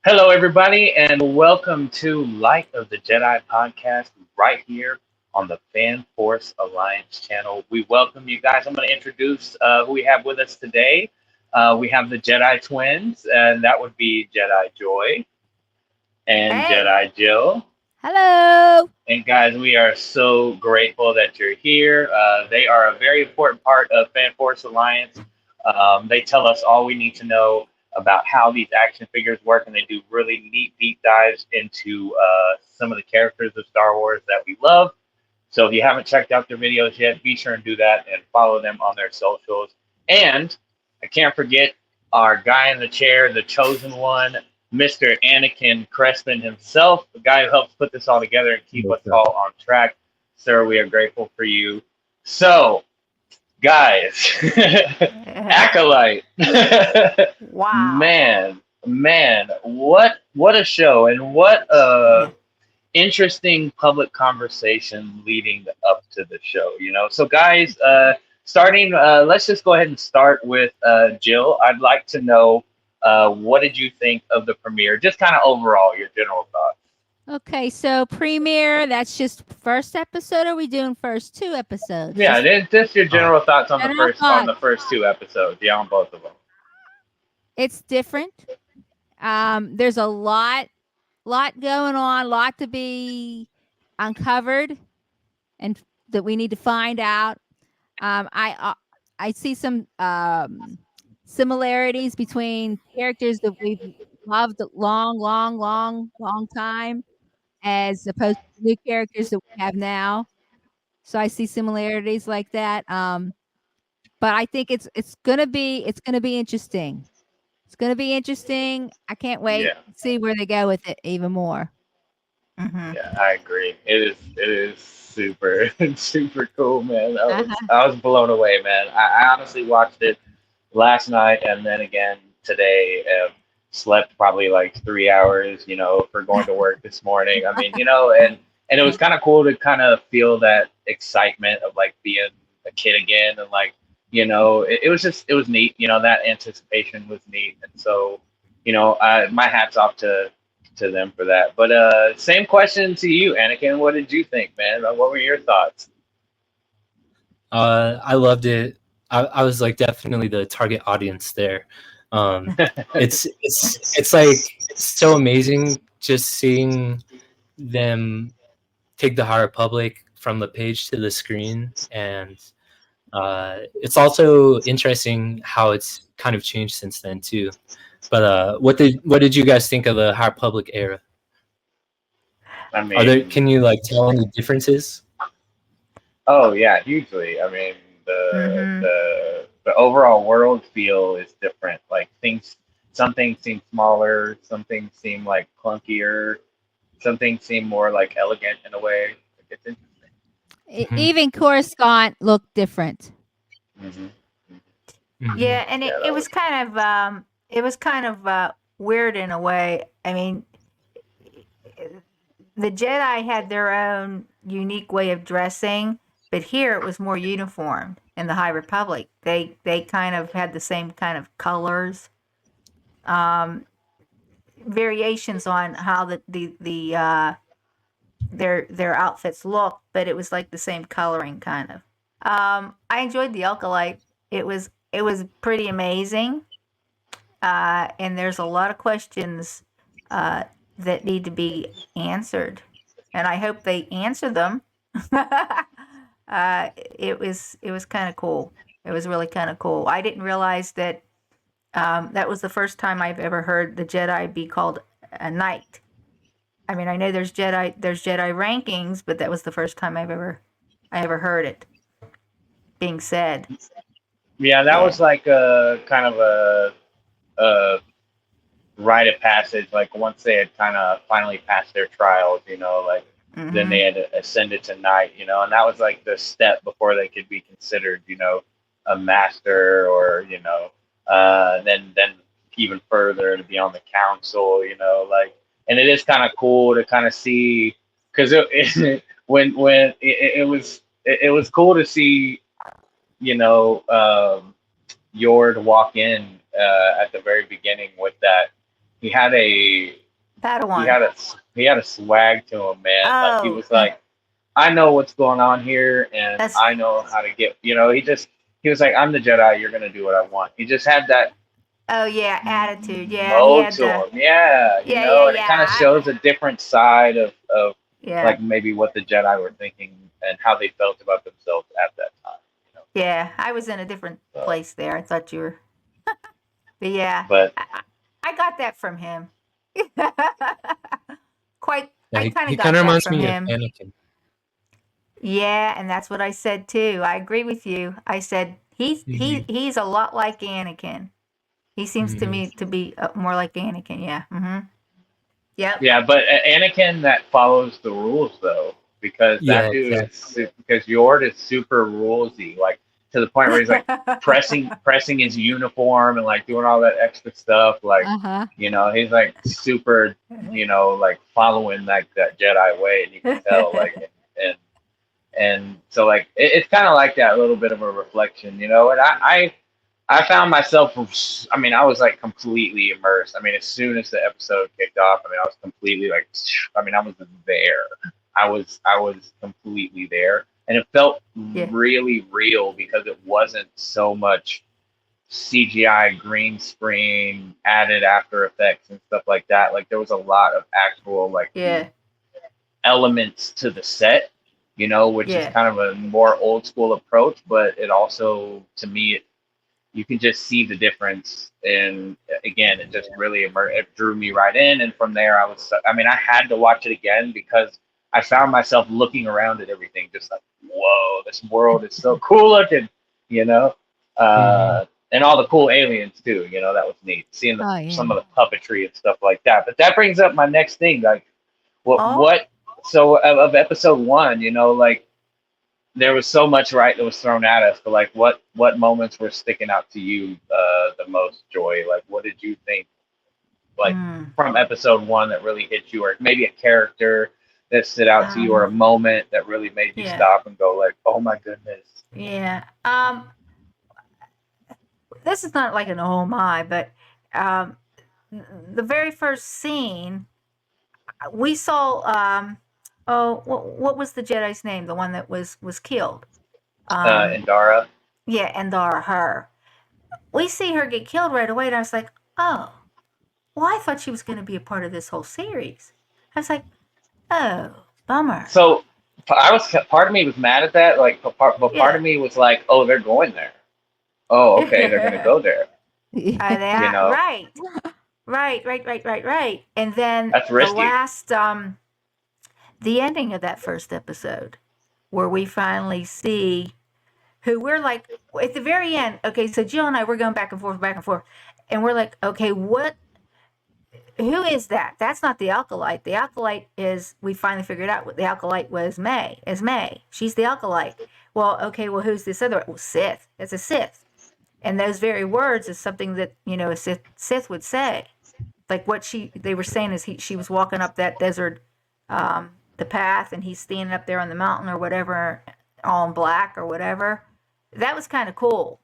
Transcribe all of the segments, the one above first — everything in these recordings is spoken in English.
Hello, everybody, and welcome to Light of the Jedi podcast right here on the Fan Force Alliance channel. We welcome you guys. I'm going to introduce who we have with us today. We have the Jedi twins, and that would be Jedi Joy and Hey, Jedi Jill. Hello. And guys, we are so grateful that you're here. They are a very important part of Fan Force Alliance. They tell us all we need to know about how these action figures work, and they do really neat deep dives into some of the characters of Star Wars that we love. So if you haven't checked out their videos yet, be sure and do that and follow them on their socials. And I can't forget our guy in the chair, the chosen one, Mr. Anakin Crespin himself, the guy who helps put this all together and keep us all on track. Sir, we are grateful for you. So, guys, Acolyte. wow. man, what a show and what a interesting public conversation leading up to the show, So guys, starting, let's just go ahead and start with Jill. I'd like to know what did you think of the premiere? Just kind of overall, your general thoughts. Okay, so premiere, that's just first episode. Or are we doing first two episodes? Yeah, just your general thoughts on general the first two episodes. Yeah, on both of them. It's different. There's a lot going on, lot to be uncovered, and that we need to find out. I see some similarities between characters that we've loved a long time, as opposed to new characters that we have now. So I see similarities like that. But I think it's gonna be interesting. It's gonna be interesting. I can't wait Yeah, to see where they go with it even more. hmm yeah, I agree. It is super super cool, man. Uh-huh. I was blown away, man. I honestly watched it last night and then again today. Slept probably like 3 hours, for going to work this morning. I mean, and it was kind of cool to kind of feel that excitement of like being a kid again, and like, it was neat. That anticipation was neat, and so, my hats off to them for that. But same question to you, Anakin. What did you think, man? What were your thoughts? I loved it. I was like definitely the target audience there. It's like so amazing just seeing them take the High Republic from the page to the screen, and it's also interesting how it's kind of changed since then too. But what did you guys think of the High Republic era? I mean, Can you like tell any differences? oh yeah, hugely. I mean, the hmm the the overall world feel is different. Like some things seem smaller, some things seem like clunkier, some things seem more like elegant in a way. Like, it's interesting. Mhm. Even Coruscant looked different. Hmm. Mhm. Yeah, and Yeah, it that was. was kind of weird in a way. I mean, the Jedi had their own unique way of dressing, but here it was more uniform in the High Republic. They kind of had the same kind of colors, um, variations on how their outfits looked, but it was like the same coloring kind of. I enjoyed the Acolyte. It was pretty amazing, and there's a lot of questions uh, that need to be answered, and I hope they answer them. It was kind of cool. It was really kind of cool. I didn't realize that that was the first time I've ever heard the Jedi be called a knight. I mean, I know there's Jedi rankings, but that was the first time I ever heard it being said. Yeah, that Yeah. was like a kind of a rite of passage. Like once they had kind of finally passed their trials, like then they Mhm. had ascended to knight, and that was like the step before they could be considered, a master, or then even further to be on the council, like. And it is kind of cool to kind of see, because when it was cool to see, Yord walk in at the very beginning with that. He had Padawan. he had a swag to him, man. Like he Oh, was like, I know what's going on here, and that's I know how to get. He was like, I'm the Jedi. You're gonna do what I want. He just had that oh yeah, attitude. Yeah, he mode had to the him, yeah, yeah. and it kind of shows a different side of Yeah, like maybe what the Jedi were thinking and how they felt about themselves at that time. yeah. I was in a different So, place there. I thought you were, but yeah, but I got that from him. Quite, Yeah, I kind of he kind got of that reminds from me of him. Anakin. Yeah, and that's what I said too. I agree with you. I said he's a lot like Anakin. He seems to Hmm. me to be more like Anakin. Yeah. Yep. yeah, but Anakin that follows the rules though, because Yeah, that dude exactly. because Yord is super rulesy, like to the point where he's like pressing his uniform and like doing all that extra stuff, like Uh-huh. he's like super, like following like that Jedi way, and you can tell like and so like it's kind of like that, a little bit of a reflection, and I found myself, I mean, I was like completely immersed. I mean, as soon as the episode kicked off, I mean, I was completely like, I mean, I was there. I was completely there, and it felt Yeah. really real because it wasn't so much CGI, green screen, added After Effects and stuff like that. Like there was a lot of actual like Yeah. elements to the set, which is Yeah. kind of a more old school approach, but it also, to me, you can just see the difference. And again, it just really it drew me right in. And from there, I mean, I had to watch it again because I found myself looking around at everything, just like, whoa, this world is so cool looking, you know? Hmm. And all the cool aliens too, that was neat. Seeing Oh some yeah. of the puppetry and stuff like that. But that brings up my next thing, like, Oh. so of episode one, like there was so much that was thrown at us, but like what moments were sticking out to you the most, Joy? Like what did you think like Mm. from episode one that really hit you, or maybe a character that stood out to you, or a Um. moment that really made you Yeah. stop and go like, oh my goodness. Yeah. This is not like an oh my, but um, the very first scene we saw. Oh, what was the Jedi's name? The one that was killed. Um. Indara. Yeah, Andara. Her. We see her get killed right away, and I was like, oh. Well, I thought she was going to be a part of this whole series. I was like, oh, bummer. So part of me was mad at that, like, but part Yeah. of me was like, oh, they're going there. Oh, okay, they're gonna go there. You know, Right. Right. And then that's the risky. last, the ending of that first episode, where we finally see who we're like, at the very end, okay, so Jill and I, we're going back and forth, and we're like, okay, who is that? That's not the Acolyte. The Acolyte is, we finally figured out what the Acolyte was May. She's the Acolyte. Well, okay, well, who's this other? Well, Sith. It's a Sith. And those very words is something that, a Sith would say. Like what they were saying is she was walking up that desert, the path, and he's standing up there on the mountain or whatever, all in black or whatever. That was kind of cool.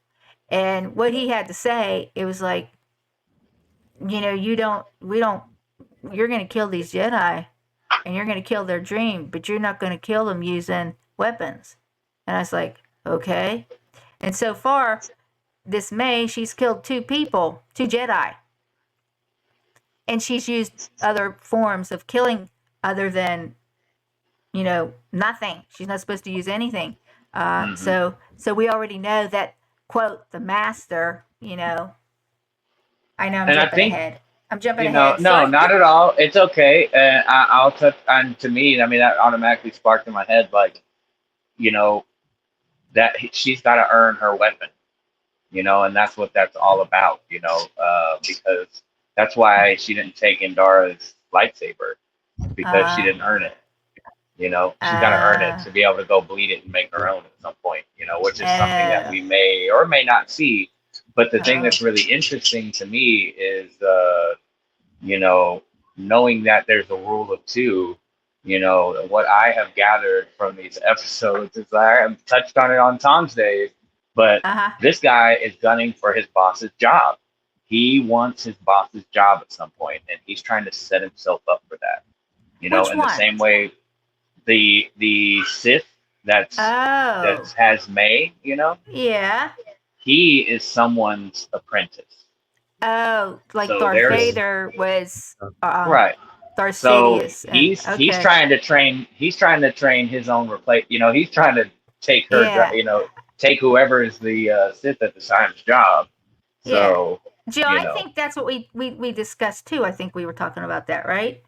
And what he had to say, it was like, you're going to kill these Jedi and you're going to kill their dream, but you're not going to kill them using weapons. And I was like, okay. And so far, this May, she's killed 2 people, 2 Jedi. And she's used other forms of killing other than, nothing. She's not supposed to use anything. Mm-hmm. So we already know that, quote, the master, I know I'm And I jumping think, ahead. I'm jumping ahead. no, Sorry. not at all. It's okay. I'll touch on, to me, I mean, that automatically sparked in my head, like, you know, that she's got to earn her weapon, and that's what that's all about, because that's why she didn't take Indara's lightsaber, because she Uh, didn't earn it. She's got to earn it uh, to be able to go bleed it and make her own at some point, which is something that uh, we may or may not see. But the thing oh, that's really interesting to me is, you know, knowing that there's a rule of two, what I have gathered from these episodes is I have touched on it on Tom's Day, but uh-huh. this guy is gunning for his boss's job. he wants his boss's job at some point, and he's trying to set himself up for that. You know, Which in one? the same way the Sith that Oh, has May, you know, yeah. he is someone's apprentice. Oh, like So Darth there's Vader was right. Darth So Sidious, and he's trying to train his own replace. You know, he's trying to take her. Yeah. You know, take whoever is the Sith at the time's job. Yeah. So Jill, you I know. think that's what we discussed too. I think we were talking about that, right?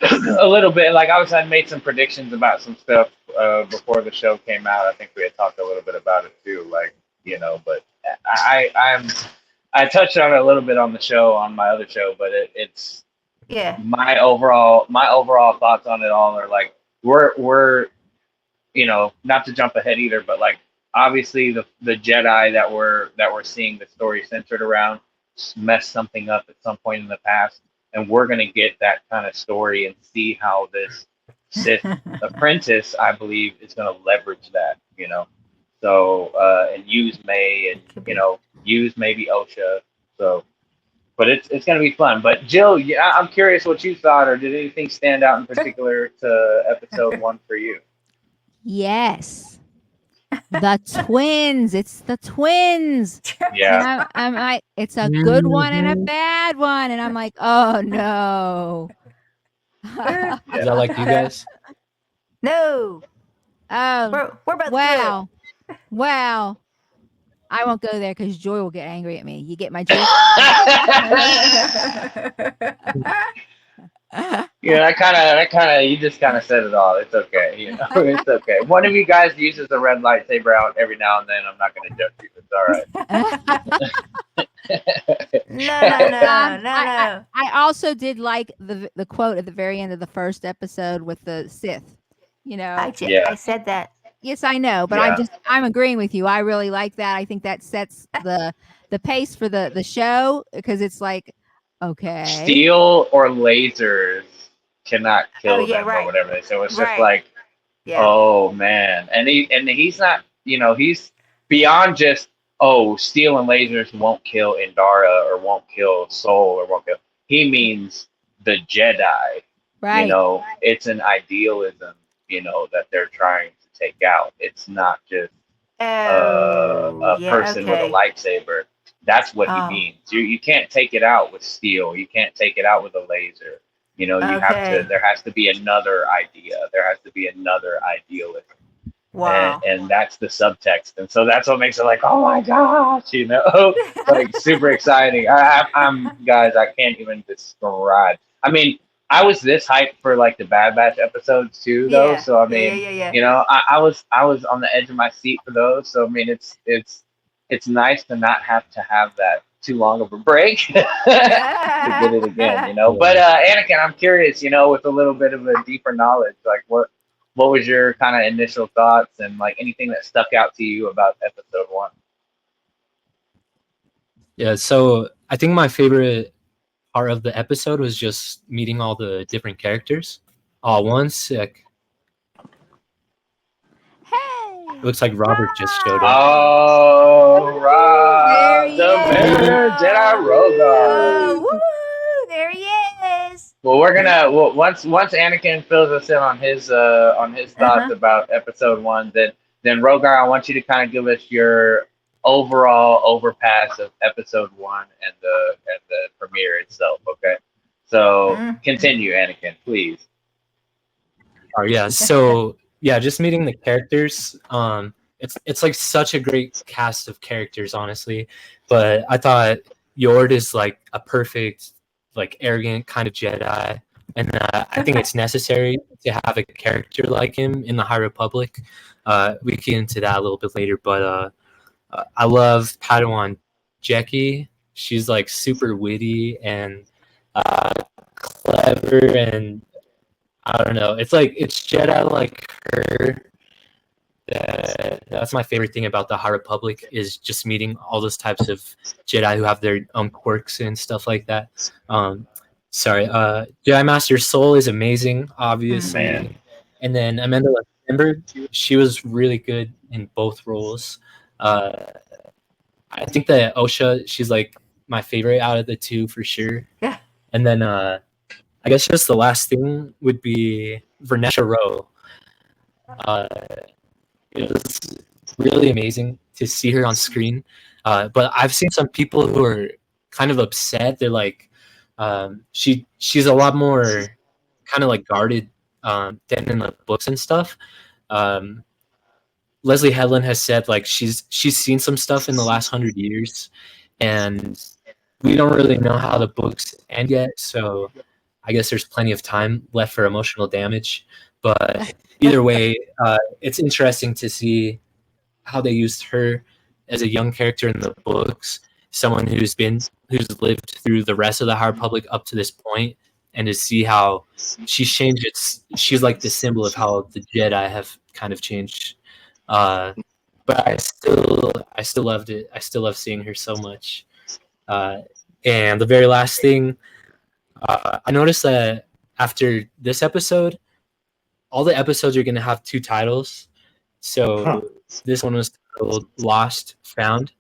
A little bit. Like I made some predictions about some stuff before the show came out. I think we had talked a little bit about it too. Like, you know, but I touched on it a little bit on the show, on my other show, but it's Yeah. my overall thoughts on it all are like we're you know, not to jump ahead either, but like obviously the Jedi that we're seeing the story centered around messed something up at some point in the past, and we're gonna get that kind of story and see how this Sith apprentice, I believe, is gonna leverage that, you know. So and use May and you know use maybe Osha. So, but it's gonna be fun. But Jill, yeah, I'm curious what you thought, or did anything stand out in particular to episode 1 for you? Yes. The twins. It's the twins. Yeah. And I'm like, it's a good one and a bad one. And I'm like, oh no. Is that like you guys? No. Oh, We're both wow. Wow. I won't go there because Joy will get angry at me. You get my drift? good. Yeah, that kind of, you just kind of said it all. It's okay, you know, it's okay. One of you guys uses a red lightsaber out every now and then. I'm not going to judge you. It's all right. No. I also did like the quote at the very end of the first episode with the Sith. You know, I said that. Yes, I know, but I'm agreeing with you. I really like that. I think that sets the pace for the show because it's like, okay, Steel or lasers cannot kill them right. or whatever. So it's Right. just like, oh man, and he's not, you know, he's beyond just steel and lasers won't kill Indara or won't kill Soul or won't kill. He means the Jedi. right? You know, it's an idealism, you know, that they're trying to take out. It's not just a person with a lightsaber. That's what he means. You can't take it out with steel. You can't take it out with a laser. You know, you have to. There has to be another idea. There has to be another idealism. Wow. And that's the subtext. And so that's what makes it like, oh my gosh, you know, like super exciting. I'm guys, I can't even describe. I mean, I was this hyped for like the Bad Batch episodes too, though. Yeah. So I mean, you know, I was on the edge of my seat for those. So I mean, it's nice to not have to have that too long of a break to get it again, you know. But Anakin, I'm curious, you know, with a little bit of a deeper knowledge, like what was your kind of initial thoughts and like anything that stuck out to you about episode 1? Yeah, so I think my favorite part of the episode was just meeting all the different characters all at once. Like, Hey, looks like Robert just showed up. Oh, Rob, There the he better Jedi Rogar. Woo! There he is. Well, we're gonna once Anakin fills us in on his thoughts about episode 1, then Rogar, I want you to kind of give us your overall overpass of episode 1 and the premiere itself. Okay, so continue, Anakin, please. Oh yeah, so yeah, just meeting the characters. It's like such a great cast of characters, honestly. But I thought Yord is like a perfect, like arrogant kind of Jedi, and I think it's necessary to have a character like him in the High Republic. We can get into that a little bit later, but I love Padawan Jackie. She's like super witty and clever, and I don't know. It's like it's Jedi like her. That's my favorite thing about the High Republic is just meeting all those types of Jedi who have their own quirks and stuff like that. Jedi Master Soul is amazing, obviously. Man. And then Amanda Stenberg, she was really good in both roles. I think that Osha, she's like my favorite out of the two for sure. Yeah. And then I guess just the last thing would be Vernesha Rowe. It was really amazing to see her on screen. But I've seen some people who are kind of upset. They're like, she's a lot more kind of like guarded than in the books and stuff. Leslie Headland has said like she's seen some stuff in the last 100 years, and we don't really know how the books end yet. So I guess there's plenty of time left for emotional damage. But either way, it's interesting to see how they used her as a young character in the books, someone who's lived through the rest of the High Republic up to this point, and to see how she's changed. She's like the symbol of how the Jedi have kind of changed. But I still loved it. I still love seeing her so much. And the very last thing, I noticed that after this episode, all the episodes are going to have two titles. So this one was titled Lost Found,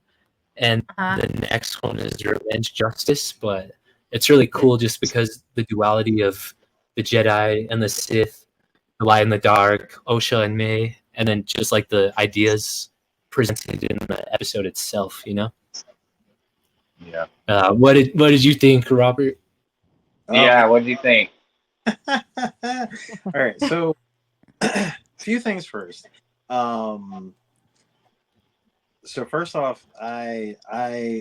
and the next one is Revenge Justice. But it's really cool just because the duality of the Jedi and the Sith, the light and the dark, Osha and May, and then just like the ideas presented in the episode itself, you know? Yeah. What did you think, Robert? Yeah, what did you think? All right, so a few things first. So first off, I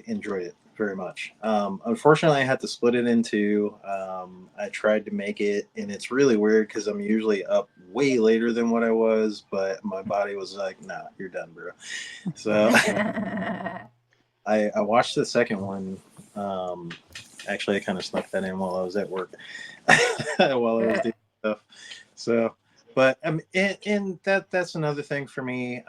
enjoyed it very much. Unfortunately, I had to split it in two. I tried to make it, and it's really weird because I'm usually up way later than what I was, but my body was like, "Nah, you're done, bro." So I watched the second one. Actually, I kind of snuck that in while I was at work, while I was doing stuff. So, but and that's another thing for me.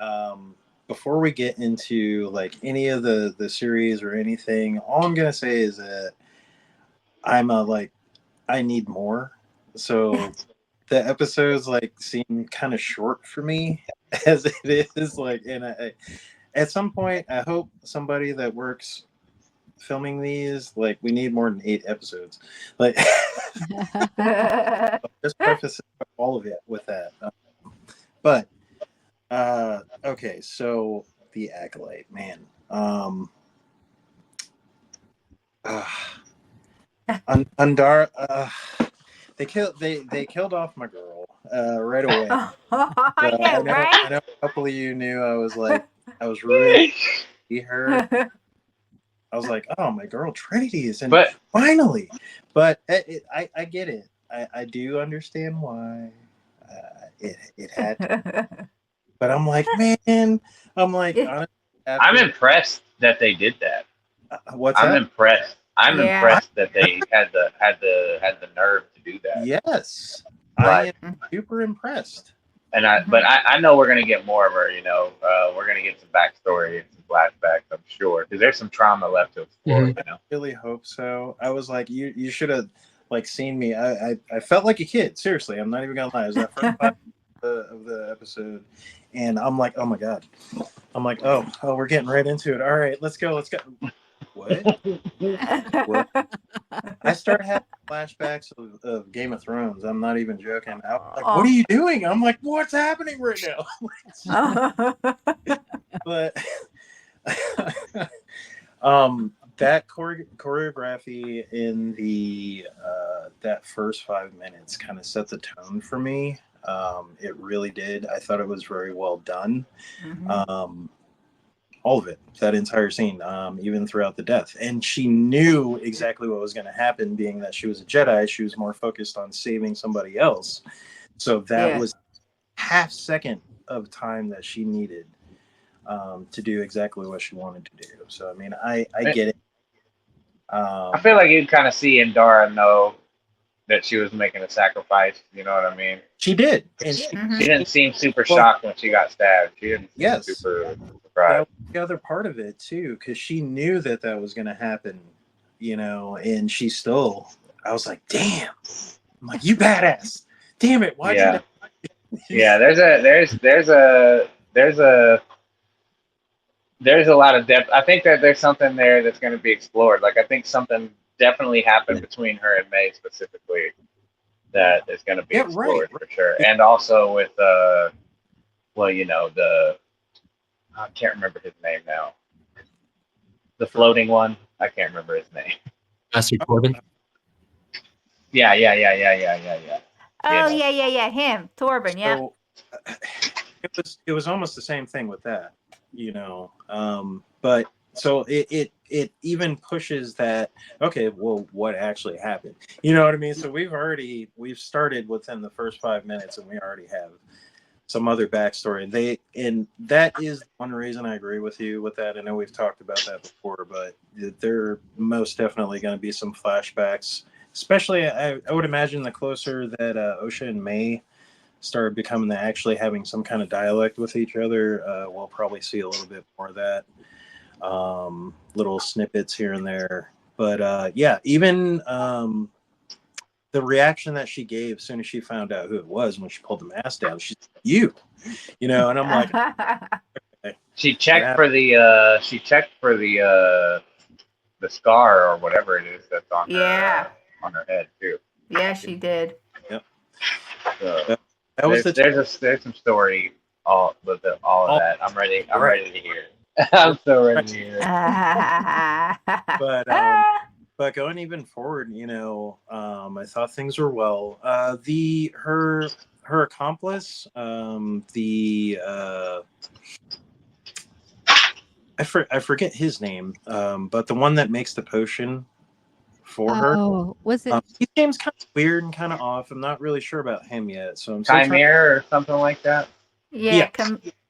Before we get into like any of the series or anything, all I'm gonna say is that I'm I need more. So the episodes like seem kind of short for me as it is. Like, and at some point, I hope somebody that works filming these, like, we need more than 8 episodes. Like, just preface all of it with that. But okay, so the Acolyte, man. Undar, they killed off my girl right away. I know, right? I know a couple of you knew I was really see her. I was like, oh, my girl Trinity is in finally. But I get it. I do understand why it had to. But I'm like, man, honestly, I'm impressed that they did that. I'm impressed. I'm impressed that they had the nerve to do that. Yes, Like, I am super impressed. And I know we're gonna get more of her. You know, we're gonna get some backstory and some flashbacks, I'm sure, because there's some trauma left to explore. You know, I really hope so. I was like, you should have like seen me. I felt like a kid. Seriously, I'm not even gonna lie. It was that first part of the episode, and I'm like, oh my god. I'm like, oh, we're getting right into it. All right, let's go. What? I started having flashbacks of Game of Thrones. I'm not even joking. I was like, what are you doing? I'm like, what's happening right now? But that choreography in the that first 5 minutes kind of set the tone for me. It really did. I thought it was very well done. All of it, that entire scene, even throughout the death. And she knew exactly what was going to happen, being that she was a Jedi. She was more focused on saving somebody else. So that was half second of time that she needed to do exactly what she wanted to do. So, I mean, I get it. I feel like you kind of see Indara know that she was making a sacrifice. You know what I mean? She did. And she didn't seem super shocked when she got stabbed. She didn't seem super surprised. That was the other part of it, too, because she knew that was going to happen, you know, and she still, I was like, damn. I'm like, you badass. Damn it. Why'd you Yeah, there's there's a lot of depth. I think that there's something there that's going to be explored. Like I think something definitely happened between her and May specifically that is going to be explored for sure. And also with well, you know, I can't remember his name now. The floating one, I can't remember his name. Master Corbin. Yeah. Oh, You know. yeah, him, Torben, yeah. So it was almost the same thing with that, you know. But so it even pushes that. Okay, well, what actually happened? You know what I mean? So we've started within the first 5 minutes, and we already have some other backstory. And that is one reason I agree with you with that. I know we've talked about that before, but there most definitely going to be some flashbacks. Especially, I would imagine the closer that Osha and May start becoming actually having some kind of dialect with each other, we'll probably see a little bit more of that. Little snippets here and there. But yeah, even the reaction that she gave as soon as she found out who it was when she pulled the mask down, she's like, you know, and I'm like, okay, She checked for the scar or whatever it is that's on her head too. Yeah, she did. Yep. So that was there's some story all of that. I'm ready to hear it. I'm so ready to hear it. But going even forward, you know, I thought things were well. Her accomplice, I forget his name, but the one that makes the potion for her. Oh, was it? He seems kind of weird and kind of off. I'm not really sure about him yet. So I'm Chimera or something like that. Yeah,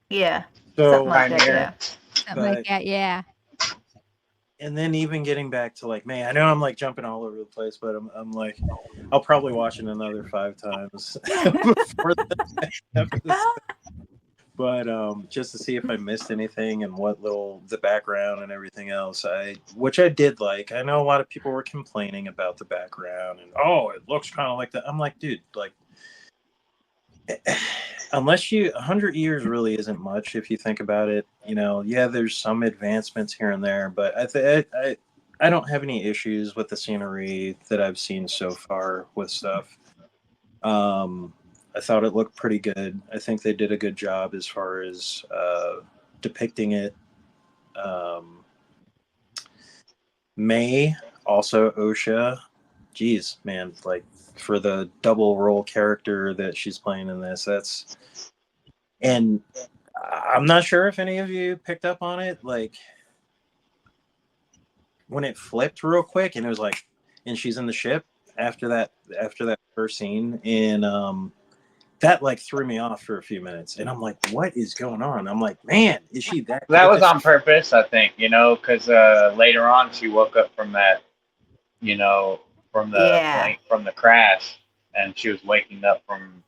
yeah. So something like that. Yeah. Something like that. Yeah. And then even getting back to like, man, I know I'm like jumping all over the place, but I'm like, I'll probably watch it another 5 times before the episode. But just to see if I missed anything and what the background and everything else, which I did like. I know a lot of people were complaining about the background and it looks kind of like that. I'm like, dude, like, unless 100 years really isn't much if you think about it, you know. Yeah, there's some advancements here and there, but I don't have any issues with the scenery that I've seen so far with stuff. I thought it looked pretty good. I think they did a good job as far as depicting it. May, also Osha, geez, man, like, for the double role character that she's playing in this, and I'm not sure if any of you picked up on it, like when it flipped real quick and it was like, and she's in the ship after that first scene, and that like threw me off for a few minutes, and I'm like, what is going on? I'm like, man, is she that was on purpose, I think, you know, because later on she woke up from that, you know, from the plane, from the crash, and she was waking up from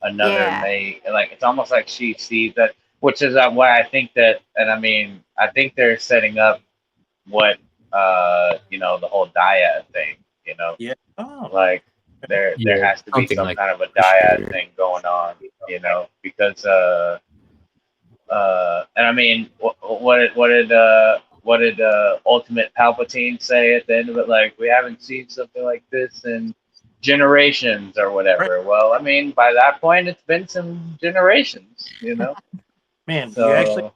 another May. Like, it's almost like she sees that, which is why I think that, and I mean, I think they're setting up what you know, the whole dyad thing, you know. Yeah. Like there has to be some kind of a dyad thing going on, you know, because and I mean, what did Ultimate Palpatine say at the end of it? Like, we haven't seen something like this in generations or whatever. Right. Well, I mean, by that point, it's been some generations, you know. Man, you actually,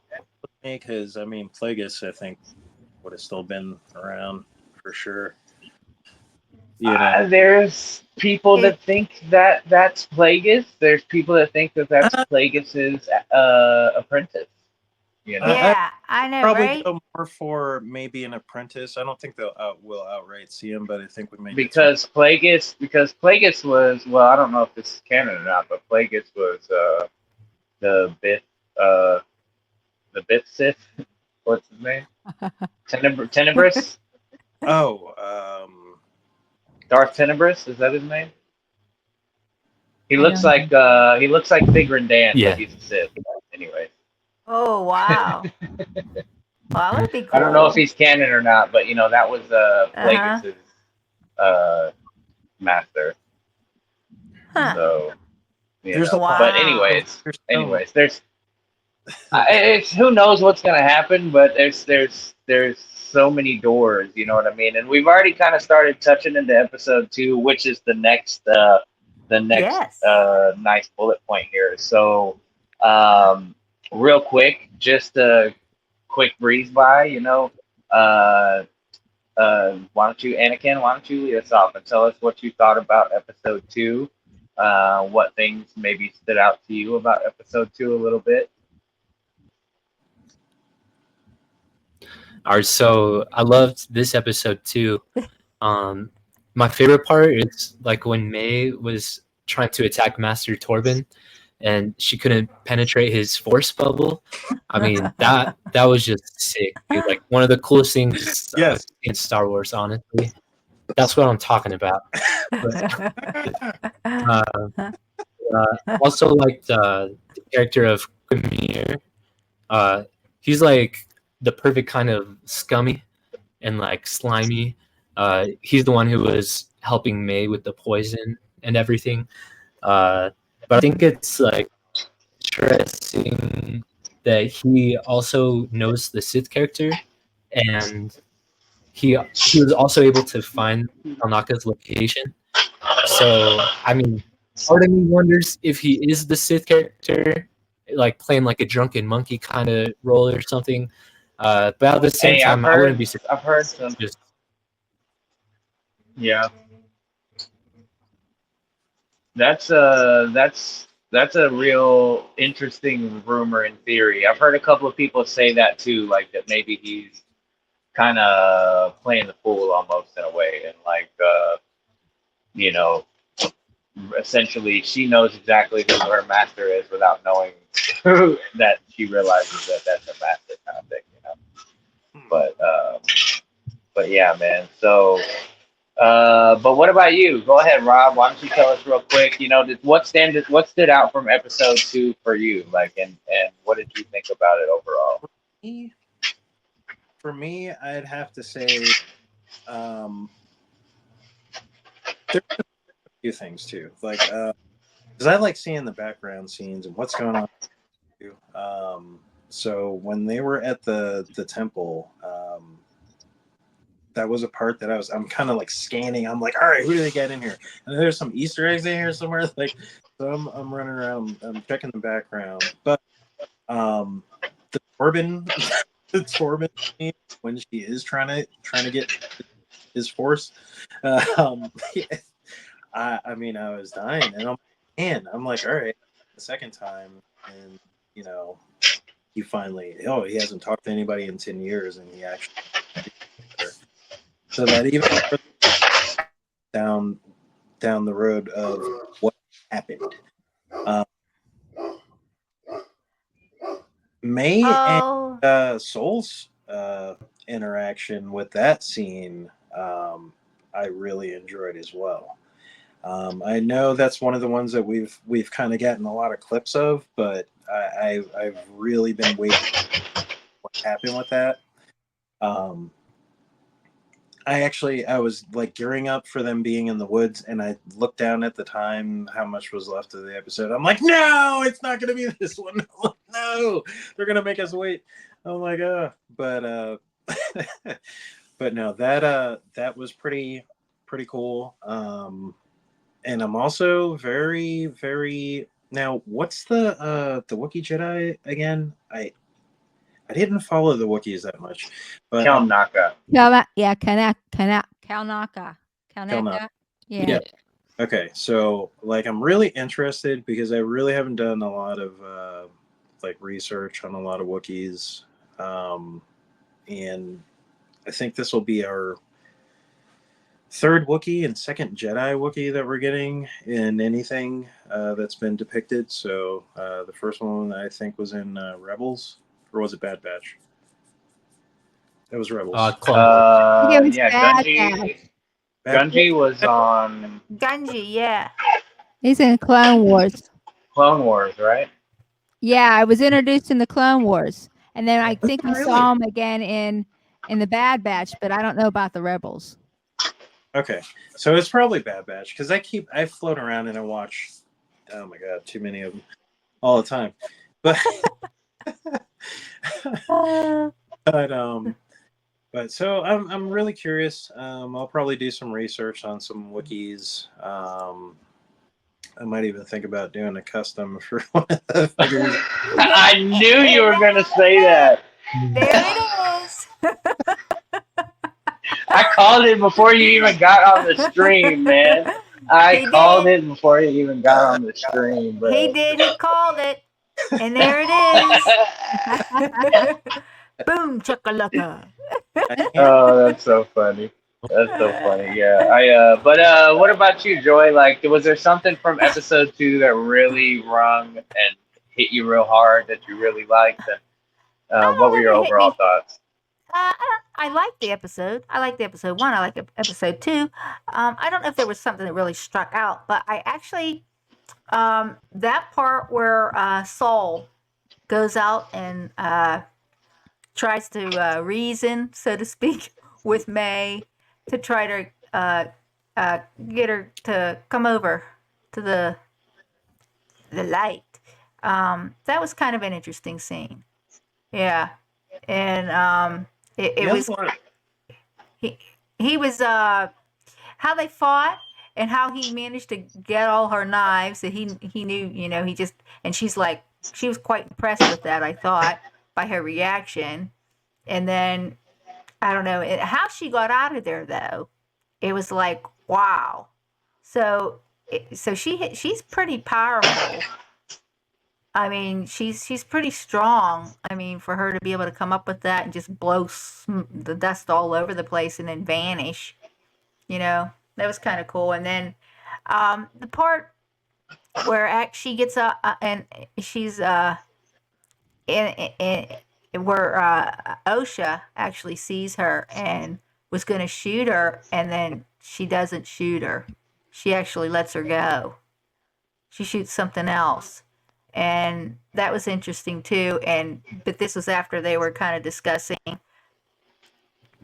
because I mean, Plagueis, I think, would have still been around for sure. You know, there's people that think that that's Plagueis. There's people that think that that's Plagueis's apprentice. You know? Yeah, I know, probably right? Go more for maybe an apprentice. I don't think they'll will outright see him, but I think we may because Plagueis was, well, I don't know if this is canon or not, but Plagueis was the Bith Sith. What's his name? Tenebris. Darth Tenebris, is that his name? He looks like Big Grandan, but he's a Sith. Anyway. Oh wow. Well, that would be cool. I don't know if he's canon or not, but you know, that was Plagueis' master. Huh. So there's know. But anyways, there's It's who knows what's gonna happen, but there's so many doors, you know what I mean? And we've already kind of started touching into episode 2, which is the next Yes. nice bullet point here. So, real quick, just a quick breeze by, uh, why don't you, Anakin? Why don't you lead us off and tell us what you thought about episode 2? What things maybe stood out to you about episode 2 a little bit? All right, so I loved this episode too. My favorite part is like when May was trying to attack Master Torben, and she couldn't penetrate his force bubble. I mean that was just sick, dude. Like one of the coolest things I've Yes. seen in Star Wars. Honestly, that's what I'm talking about. But, also like the character of Quimir. He's like the perfect kind of scummy and like slimy. He's the one who was helping May with the poison and everything. But I think it's like interesting that he also knows the Sith character, and he was also able to find Tanaka's location. So I mean, part of me wonders if he is the Sith character, like playing like a drunken monkey kind of role or something. But at the same Hey, time, I wouldn't be surprised. I've heard some. Just Yeah, that's a real interesting rumor in theory. I've heard a couple of people say that too, like that maybe he's kind of playing the fool almost in a way, and like you know, essentially she knows exactly who her master is without knowing that she realizes that that's her master kind of thing. But yeah, man. So. But what about you? Go ahead, Rob. Why don't you tell us real quick? What stood out from episode 2 for you? Like, and what did you think about it overall? For me, I'd have to say there's a few things too. Like, because I like seeing the background scenes and what's going on. So when they were at the temple, that was a part that I'm kind of like scanning. I'm like, all right, who do they get in here? And there's some Easter eggs in here somewhere. Like, so I'm running around, I'm checking the background. But the Torben, the Torben scene, when she is trying to get his force, I mean, I was dying, and I'm like, all right, the second time, and he finally, he hasn't talked to anybody in 10 years, and he actually. So that even down the road of what happened, May and Soul's interaction with that scene, I really enjoyed as well. I know that's one of the ones that we've kind of gotten a lot of clips of, but I've really been waiting for what happened with that. I was like gearing up for them being in the woods, and I looked down at the time, how much was left of the episode. I'm like, no, it's not going to be this one. No, they're going to make us wait. I'm like, but but no, that was pretty cool. And I'm also very, very now. What's the Wookiee Jedi again? I didn't follow the Wookiees that much, but Kalnaka. Yeah, Kalnaka. Yeah. Okay, so like I'm really interested because I really haven't done a lot of like research on a lot of Wookiees, and I think this will be our third Wookiee and second Jedi Wookiee that we're getting in anything that's been depicted. So the first one I think was in Rebels, or was it Bad Batch? It was Rebels. Gunji was on Gunji, yeah. He's in Clone Wars. Clone Wars, right? Yeah, I was introduced in the Clone Wars, and then I think we Really? saw him again in the Bad Batch, but I don't know about the Rebels. Okay, so it's probably Bad Batch because I float around and I watch. Oh my god, too many of them all the time. But but so I'm really curious. I'll probably do some research on some wikis. I might even think about doing a custom for one of the figures. I knew you were going to say that. There it is. I called it before you even got on the stream, man. I He called did. it before you even got on the stream, He bro. did. He called it. And there it is. Boom, chakalaka. I can't. Oh, that's so funny. That's so funny. Yeah. But what about you, Joy? Like, was there something from episode 2 that really rung and hit you real hard that you really liked? And I what were don't your know if it hit overall me. thoughts? I liked the episode. I liked the episode 1. I liked episode 2. I don't know if there was something that really struck out, but I actually, that part where Saul goes out and tries to reason, so to speak, with May to try to get her to come over to the light. That was kind of an interesting scene. Yeah, and it The other was one, he he was how they fought and how he managed to get all her knives that he knew, he just, and she's like, she was quite impressed with that, I thought, by her reaction. And then I don't know how she got out of there though. It was like, wow. So she's pretty powerful. I mean, she's pretty strong. I mean, for her to be able to come up with that and just blow the dust all over the place and then vanish, that was kind of cool. And then the part where she gets up and she's in where OSHA actually sees her and was going to shoot her, and then she doesn't shoot her. She actually lets her go. She shoots something else. And that was interesting too. But this was after they were kind of discussing.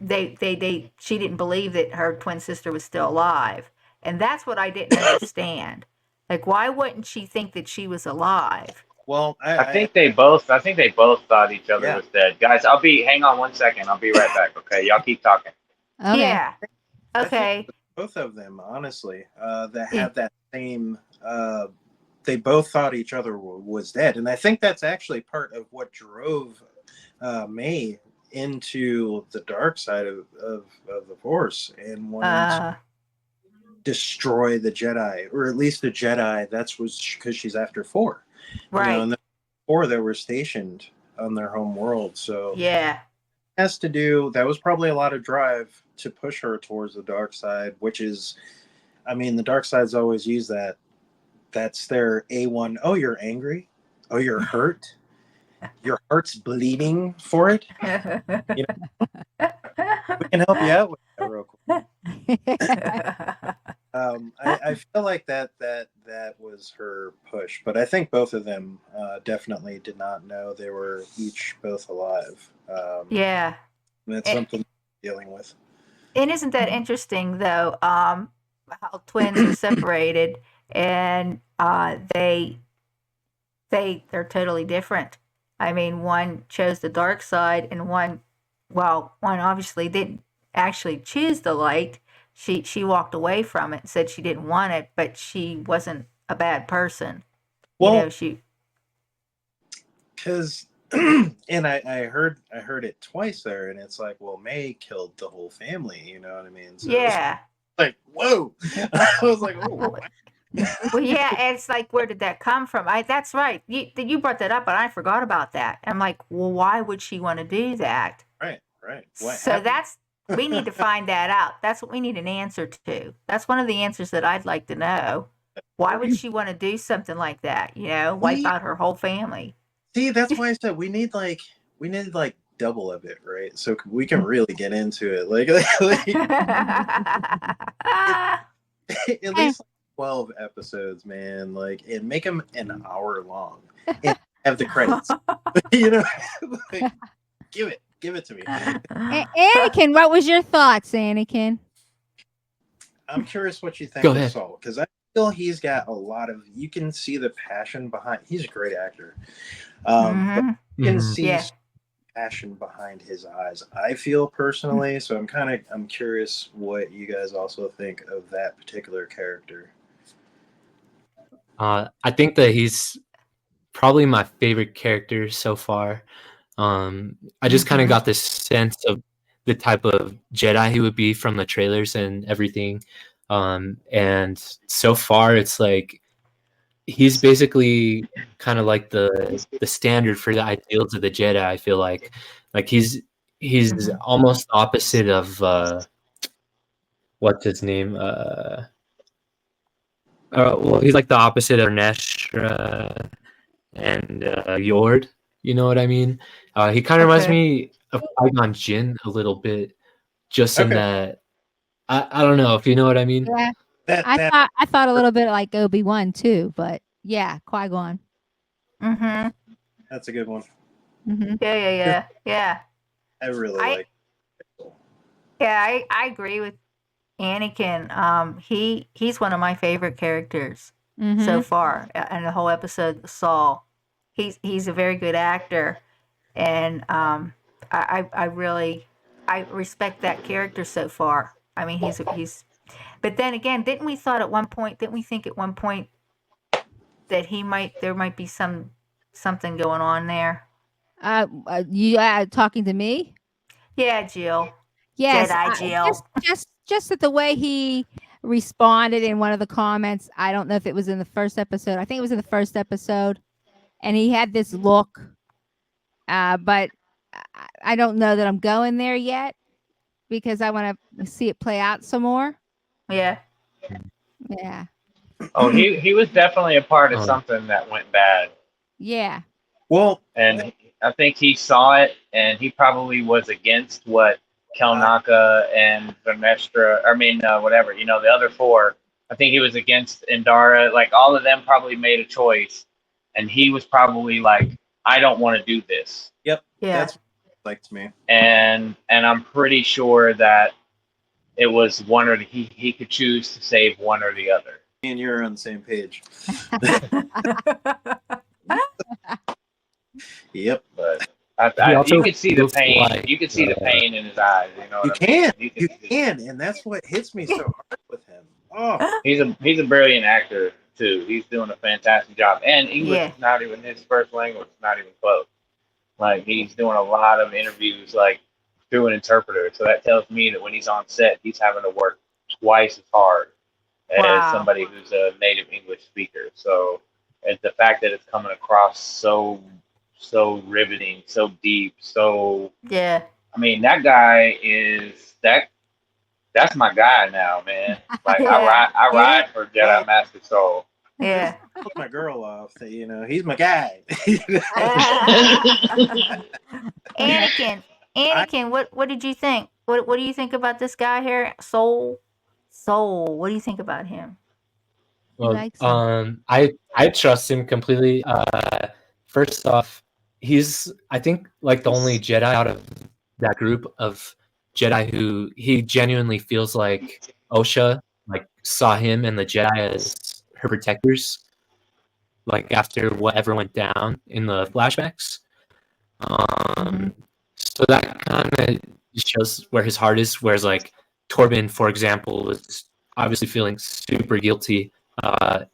She didn't believe that her twin sister was still alive, and that's what I didn't understand. Like, why wouldn't she think that she was alive? well, I think they both thought each other Yeah. was dead. Guys, hang on 1 second. I'll be right back. Okay, y'all keep talking. Okay. Yeah. I think Okay. both of them, honestly, that have that same. They both thought each other was dead, and I think that's actually part of what drove May into the dark side of the Force and wanting to destroy the Jedi, or at least the Jedi. That's was because she's after 4, Right. and the 4 that were stationed on their home world. So Yeah. has to do. That was probably a lot of drive to push her towards the dark side, which is, I mean, the dark side's always used that. That's their A1. Oh, you're angry. Oh, you're hurt. Your heart's bleeding for it. We can help you out with that real quick. I feel like that was her push, but I think both of them definitely did not know they were each both alive. Yeah. That's something we're dealing with. And isn't that interesting though? How twins are separated and they're totally different. I mean, one chose the dark side and one obviously didn't actually choose the light. She walked away from it and said she didn't want it, but she wasn't a bad person. Well, she because and I heard it twice there, and it's like, well, May killed the whole family, you know what I mean? So yeah. like, whoa. I was like, oh. Well, yeah, and it's like, where did that come from? That's right. You brought that up, but I forgot about that. I'm like, well, why would she want to do that? Right. What So happened? we need to find that out. That's what we need an answer to. That's one of the answers that I'd like to know. Why would she want to do something like that? Wipe out her whole family. See, that's why I said we need double of it, right? So we can really get into it. Like at least 12 episodes, man. Like, and make them an hour long and have the credits. Like, give it to me. Anakin, what was your thoughts, Anakin? I'm curious what you think Go of ahead. Saul, because I feel he's got a lot of. You can see the passion behind. He's a great actor. But You can Mhm. see Yeah. passion behind his eyes. I feel personally, so I'm curious what you guys also think of that particular character. I think that he's probably my favorite character so far. I just kind of Mhm. got this sense of the type of Jedi he would be from the trailers and everything. And so far, it's like he's basically kind of like the standard for the ideals of the Jedi. I feel like he's Mhm. almost opposite of what's his name? Well, he's like the opposite of Nestra and Yord. You know what I mean? He kind of reminds Okay. me of Qui-Gon Jinn a little bit, just in Okay, that I don't know if you know what I mean. Yeah. that I thought a little bit like Obi-Wan too, but yeah, Qui-Gon. Mhm. that's a good one. Mhm. Yeah, yeah, yeah. Yeah. I really I like. I agree with Anakin. He's one of my favorite characters so Mhm. far, and the whole episode. Saul, he's a very good actor, and I really I respect that character so far. I mean, he's. But then again, didn't we thought at one point? Didn't we think at one point that there might be something going on there? You talking to me? Yeah, Jill, Yes, Jedi Jill. just that the way he responded in one of the comments. I don't know if it was in the first episode. I think it was in the first episode, and he had this look. But I don't know that I'm going there yet because I want to see it play out some more. Yeah. Yeah, Oh, he was definitely a part of Um, something that went bad, yeah, Well, and I think he saw it, and he probably was against what I, Kelnaka and Vernestra, whatever, the other four. I think he was against Indara. Like all of them probably made a choice, and he was probably like, I don't want to do this. yep, Yeah. that's what it liked me. And I'm pretty sure that it was one or he could choose to save one or the other. Me and you're on the same page. Yep, But he you also could see the feels pain. like You could see the pain in his eyes. You know you what I mean? can, You you could see. can, and that's what hits me so hard with him. Oh, He's a brilliant actor too. He's doing a fantastic job. And English Yeah. is not even his first language. It's not even close. Like he's doing a lot of interviews like through an interpreter. So that tells me that when he's on set, he's having to work twice as hard as Wow. somebody who's a native English speaker. So and the fact that it's coming across so riveting, so deep, so Yeah. I mean that guy is that's my guy now, man. Like Yeah. I It is. ride for Jedi Master Soul. just Yeah. put my girl off. He's my guy. Anakin. I Anakin, what did you think? What do you think about this guy here? Soul. Soul. What do you think about him? he well, likes him. I trust him completely. First off, he's I think like the only Jedi out of that group of Jedi who he genuinely feels like Osha like saw him and the Jedi as her protectors, like after whatever went down in the flashbacks. Um, so that kind of shows where his heart is. Whereas like Torben, for example, was obviously feeling super guilty.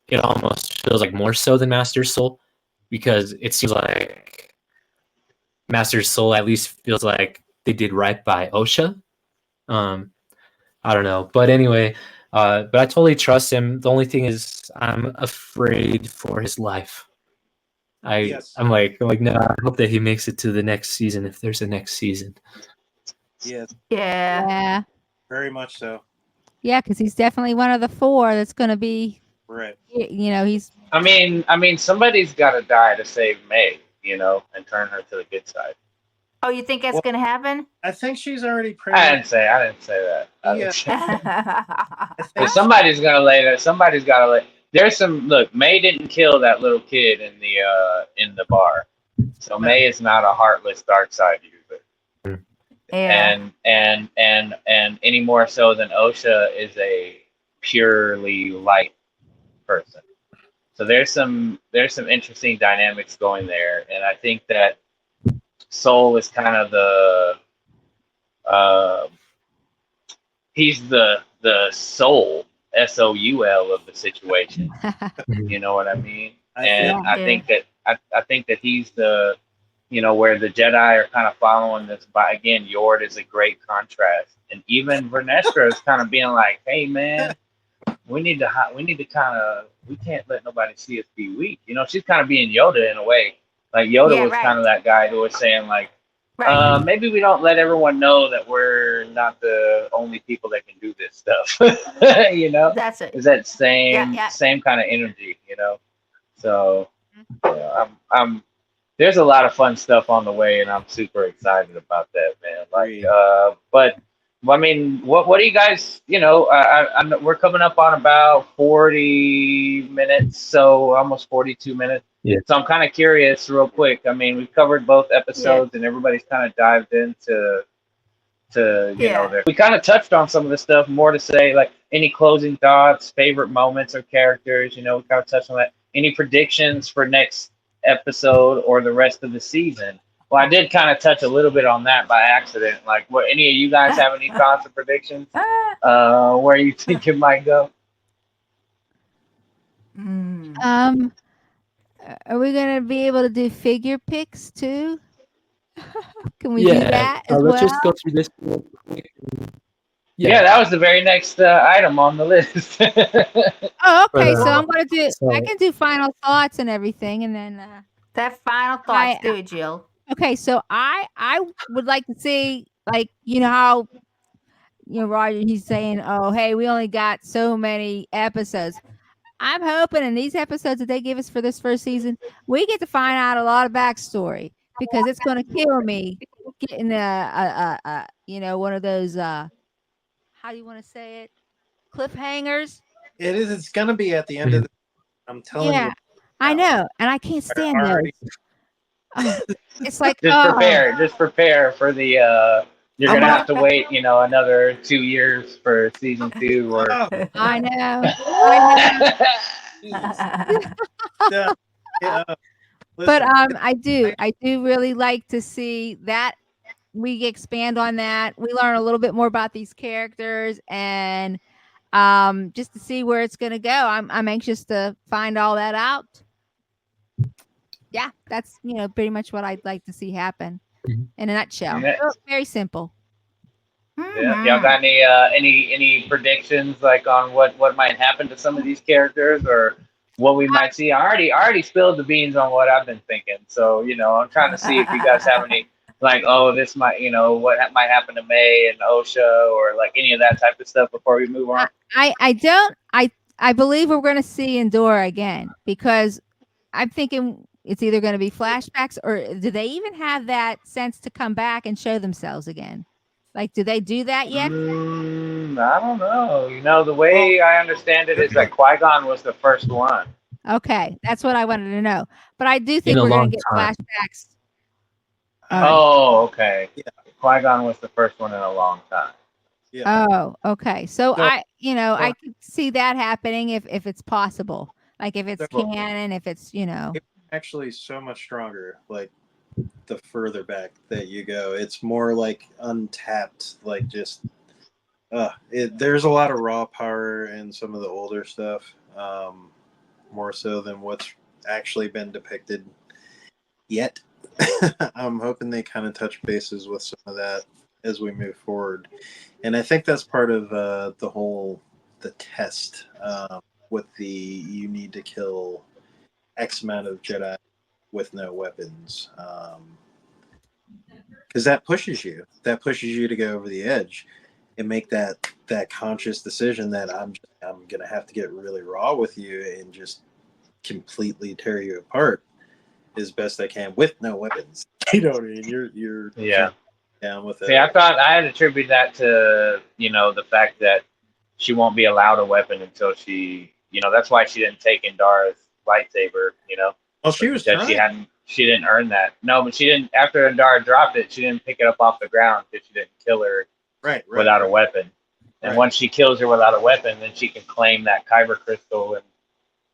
It almost feels like more so than Master's Soul because it seems like Master's Soul at least feels like they did right by Osha. Um, I don't know, but anyway, but I totally trust him. The only thing is, I'm afraid for his life. yes, I'm like no. I hope that he makes it to the next season if there's a next season. yes, Yeah. Yeah, very much so. yeah, because he's definitely one of the four that's going to be. Right. He's I mean, somebody's got to die to save May, and turn her to the good side. Oh, you think that's Well, gonna happen? I think she's already pretty I much. didn't say that. I Yeah, didn't say I If think somebody's gonna lay that. Somebody's got to lay. There's some look. May didn't kill that little kid in the bar, so May is not a heartless dark side user, Yeah. and any more so than Osha is a purely light person. So there's some interesting dynamics going there, and I think that Soul is kind of uh, he's the soul, soul of the situation. You know what I mean? I And feel I Yeah. think that I think that he's the, where the Jedi are kind of following this. But again, Yord is a great contrast, and even Vernestra is kind of being like, "Hey, man, we need to kind of, we can't let nobody see us be weak." She's kind of being Yoda in a way. Like Yoda Yeah, was kind right. of that guy who was saying like, Right. maybe we don't let everyone know that we're not the only people that can do this stuff. That's it. Is that Yeah, same yeah. same kind of energy. So I'm there's a lot of fun stuff on the way, and I'm super excited about that, man. Like, Agreed. but I mean, what do you guys? We're coming up on about 40 minutes, so almost 42 minutes. Yeah. So I'm kind of curious, real quick. I mean, we've covered both episodes, and everybody's kind of dived into Yeah. we kind of touched on some of the stuff. More to say, like any closing thoughts, favorite moments or characters. We kind of touched on that. Any predictions for next episode or the rest of the season? Well, I did kind of touch a little bit on that by accident. Like, what, any of you guys have any thoughts or predictions? Where you think it might go? Mm. Are we gonna be able to do figure picks too? Can we do Yeah. that as Let's well? just go through this real quick. Yeah, that was the very next item on the list. Oh, But, okay. So I'm gonna do. I so can do final thoughts and everything, and then That final thoughts. Do it, Jill. okay. So I would like to see, like, you know how, Roger, he's saying, oh, hey, we only got so many episodes. I'm hoping in these episodes that they give us for this first season, we get to find out a lot of backstory, because it's going to kill me getting one of those how do you want to say it, cliffhangers. it is. It's gonna be at the end of the. I'm telling Yeah, you I now. know, and I can't stand those. Already, Oh, it's like, Just prepare. Just prepare for the. You're I'm gonna gonna, have to wait, another 2 years for season 2, or. oh, I know, I know. jeez. Yeah, yeah. But Listen, I do really like to see that we expand on that. We learn a little bit more about these characters, and just to see where it's going to go. I'm anxious to find all that out. Yeah, that's pretty much what I'd like to see happen Mhm. in a nutshell. Yeah. Oh, very simple. Yeah, y'all got any predictions like on what might happen to some of these characters or what we might see? I already spilled the beans on what I've been thinking, so I'm trying to see if you guys have any like, oh, this might, what might happen to May and Osha or like any of that type of stuff before we move on. I don't I believe we're going to see Endora again, because I'm thinking it's either going to be flashbacks, or do they even have that sense to come back and show themselves again? Like, do they do that yet? I don't know. The well, way I understand it is that Qui-Gon was the first one. Okay, that's what I wanted to know. But I do in think a we're going long to get time. flashbacks. Oh, okay. Yeah. Qui-Gon was the first one in a long time. yeah. Oh, okay. So So, I could see that happening if it's possible. Like if it's so canon, if it's. it's actually so much stronger. Like the further back that you go, it's more like untapped. Like just, there's a lot of raw power in some of the older stuff, more so than what's actually been depicted yet. I'm hoping they kind of touch bases with some of that as we move forward, and I think that's part of the test, with the you need to kill X amount of Jedi with no weapons, because that pushes you. That pushes you to go over the edge and make that conscious decision that I'm gonna have to get really raw with you and just completely tear you apart as best I can with no weapons. You know what I mean? You're Yeah. down with it. See, I thought I had attributed that to, the fact that she won't be allowed a weapon until that's why she didn't take Indara's lightsaber. Well, she was Because trying. she didn't earn that. No, but she didn't, after Indara dropped it, she didn't pick it up off the ground because she didn't kill her Right. without a weapon. And Right. once she kills her without a weapon, then she can claim that kyber crystal and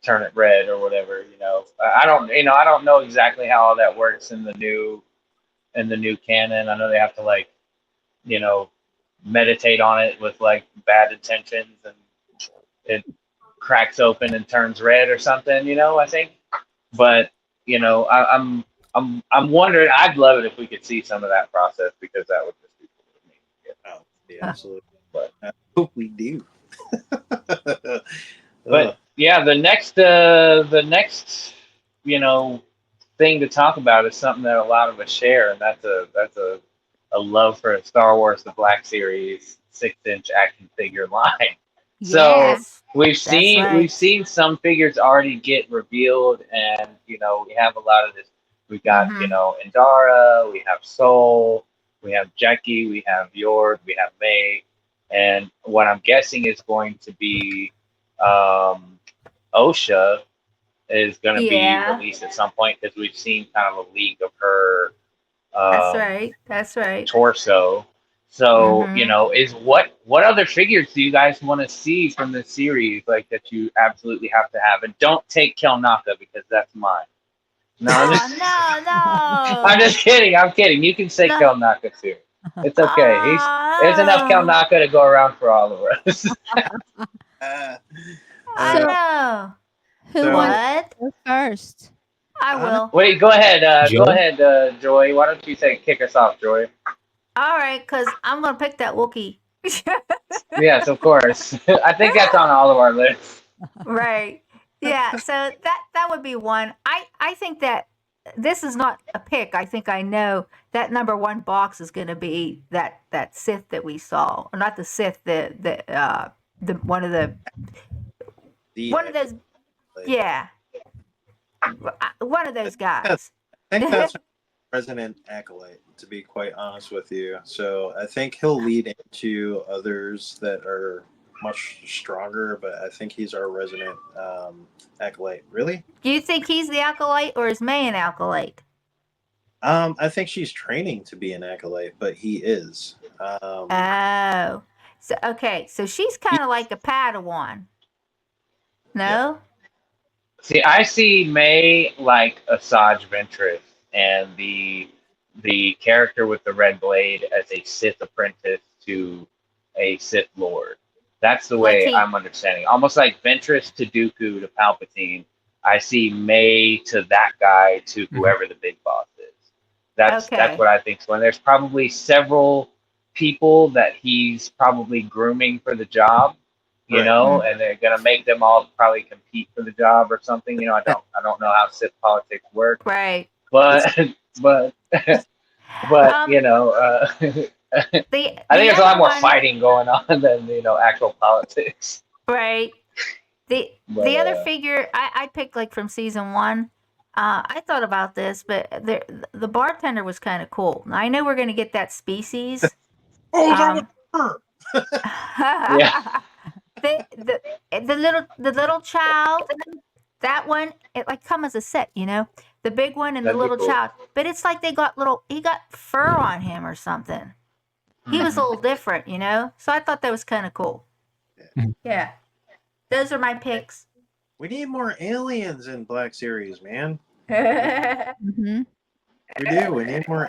turn it red or whatever. I don't know exactly how all that works in the new in the new canon. I know they have to like, you know, meditate on it with like bad intentions, and it cracks open and turns red or something. You know, I think. But you know, I'm wondering. I'd love it if we could see some of that process, because that would just be cool to me. Yeah. Oh, yeah, absolutely. But I hope we do. But yeah, the next, you know, thing to talk about is something that a lot of us share, and that's a love for Star Wars: The Black Series 6-inch action figure line. So Yes, we've that's seen right. some figures already get revealed, and you know we have a lot of this. We've got you Mhm. know Indara, we have Soul, we have Jackie, we have Yord, we have May, and what I'm guessing is going to be um, OSHA is going to be Yeah, released at some point, because we've seen kind of a leak of her that's um, right. That's right. torso. So, you Mhm. know, is what other figures do you guys want to see from this series, like that you absolutely have to have? And don't take Kelnaka, because that's mine. No, Oh no, I'm no, just kidding. I'm kidding. You can say no. Kelnaka too. It's okay. There's enough Oh, Kelnaka to go around for all of us. uh, oh uh, So no. who so wants What? to go first? I honest, will. Wait, go ahead. Go Joe? ahead, Joy. Why don't you kick us off, Joy? All right, cause I'm gonna pick that Wookiee. Yes, of course. I think that's on all of our lists. Right. Yeah. So that would be one. I think that this is not a pick. I think I know that number one box is going to be that Sith that we saw, or not the Sith, the the one of those. like, Yeah, one of I those think guys. that's President Acolyte, to be quite honest with you. So I think he'll lead into others that are much stronger, but I think he's our resident Acolyte. Really? Do you think he's the acolyte, or is May an acolyte? I think she's training to be an Acolyte, but he is. Oh, so okay. So she's He, kind of like a Padawan. yeah, No. See, I see May like Asajj Ventress, and the character with the red blade as a Sith apprentice to a Sith Lord. That's the Like way he. I'm understanding. Almost like Ventress to Dooku to Palpatine. I see May to that guy to Mhm. whoever the big boss is. That's Okay. what I think. So, and there's probably several people that he's probably grooming for the job, you right. know, Mm, and they're gonna make them all probably compete for the job or something. You know, I don't know how Sith politics work, right. but It's but but Um. you know, The I think the there's a other lot more one, fighting going on than actual politics. right? But The other figure I picked like from season one. I thought about this, but the bartender was kind of cool. I know we're going to get that species. Oh, that was Um, her. yeah, the, the the little child, that one, it like come as a set, you know, the big one and the that'd be little cool. child. But it's like he got fur on him or something. He was a Mhm. little different, you know. So I thought that was kind of cool. Mhm. Yeah, those are my picks. We need more aliens in Black Series, man. Mm-hmm. We do. We need more.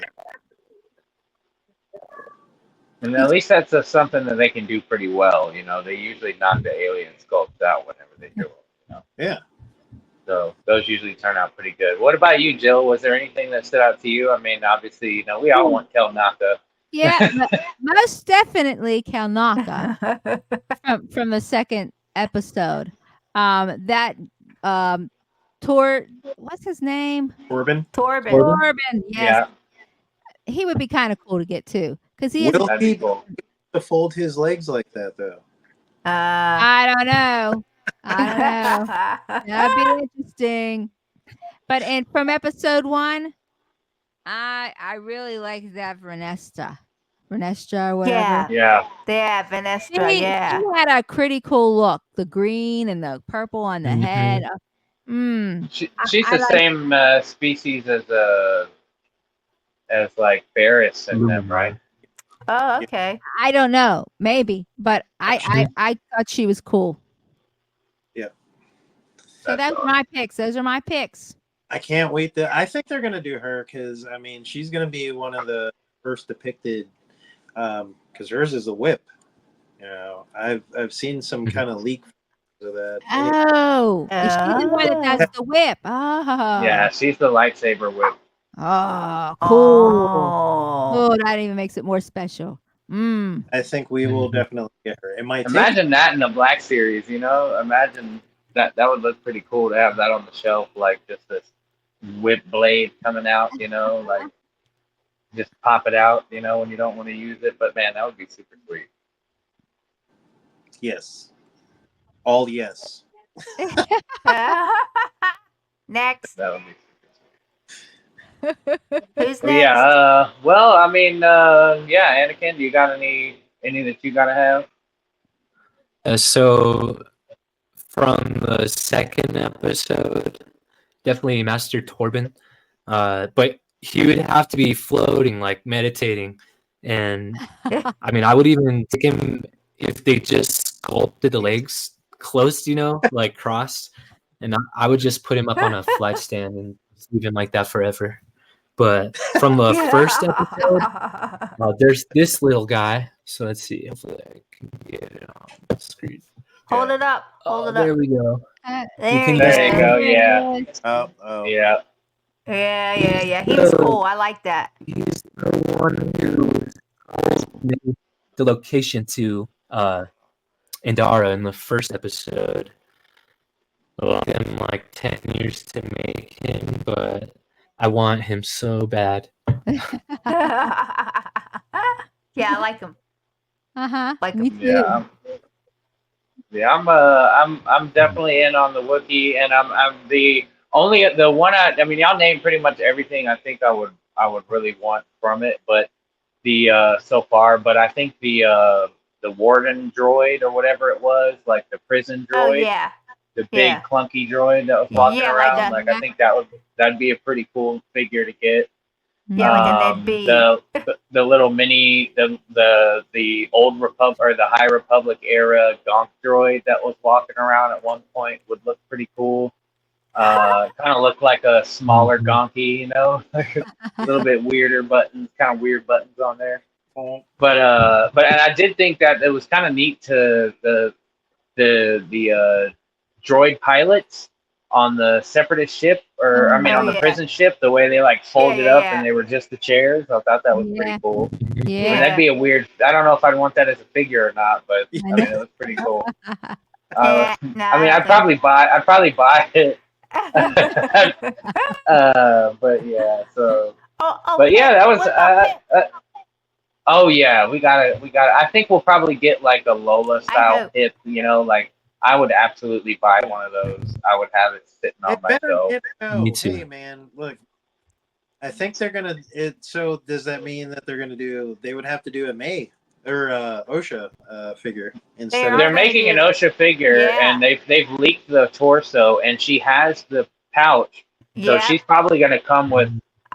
And at least that's something that they can do pretty well. You know, they usually knock the alien sculpts out whenever they do them. You know? Yeah. So those usually turn out pretty good. What about you, Jill? Was there anything that stood out to you? I mean, obviously, you know, we all want Kel Naka. Yeah, most definitely Kalnaka from the second episode. That um what's his name? Corbin. Torben. Corbin? Corbin. Yes, Yeah, he would be kind of cool to get too, because he is. Will that'd be he be cool. able to fold his legs like that, though? Uh, I don't know. I don't know. That'd be interesting. But and from episode one, I really like that Renestra or whatever. yeah, Yeah, yeah, Venestra, She yeah. had a pretty cool look. The green and the purple on the head. Mhm. she's I the like. same species as like Ferris and them, right? Luminar. Oh, Yeah. okay. I don't know, maybe, but Actually, I thought she was cool. Yeah. So That's those are awesome. my picks. Those are my picks. I can't wait. I think they're gonna do her because I mean she's gonna be one of the first depicted. Because hers is a whip. You know, I've seen some kind of leak of that. Oh, is she the one that does Oh. the whip? Oh, Yeah, she's the lightsaber whip. oh, cool. Oh. Oh, that even makes it more special. Mm. I think we will Mhm. definitely get her. It might take. Imagine that in the Black Series, you know? Imagine that. That would look pretty cool to have that on the shelf, like just this whip blade coming out, you know, like just pop it out, you know, when you don't want to use it. But man, that would be super sweet. Yes. All yes. Next. That would be super sweet. Who's But yeah, next? well, I mean, yeah, Anakin, do you got any that you gotta have? So from the second episode, definitely Master Torben. But he would have to be floating, like meditating. And I mean, I would even take him if they just sculpted the legs close, like crossed. And I would just put him up on a flag stand and leave him like that forever. But from the first episode, there's this little guy. So let's see. Hopefully I can get it on the screen. Hold it up. Hold it There up. we go. There can you There you go. go. Yeah, Oh. yeah. Yeah. He was cool. I like that. He's the one who made the location to Indara in the first episode. Well, it took him like 10 years to make him, but I want him so bad. Yeah, I like him. Like Me him. too. Yeah, I'm definitely in on the Wookiee, and I'm the only the one I mean, y'all named pretty much everything I think I would really want from it, but the so far, but I think the warden droid or whatever it was, like the prison Oh droid, yeah. the big Yeah. clunky droid that was walking Yeah, like around, a like I think that'd be a pretty cool figure to get. like a Ned B. The little mini the old Republic or the High Republic era Gonk droid that was walking around at one point would look pretty cool. Kind of looked like a smaller Gonky, you know, like a little bit weirder buttons, kind of weird buttons on there. But and I did think that it was kind of neat to the droid pilots on the separatist ship, or I mean on the prison ship, the way they like folded up and they were just the chairs. I thought that was pretty cool. I mean, Yeah. that'd be a weird. I don't know if I'd want that as a figure or not, but I mean, it was pretty cool. I mean, I'd probably buy it. But yeah, so. But yeah, that was. Oh yeah, we got it. I think we'll probably get like a Lola style hip. You know, like I would absolutely buy one of those. I would have it sitting on my shelf. Me too. Hey man, look. I think they're gonna. So does that mean that they're gonna do? They would have to do a May or OSHA figure instead. They're making an OSHA figure, and they've leaked the torso, and she has the pouch, so she's probably gonna come with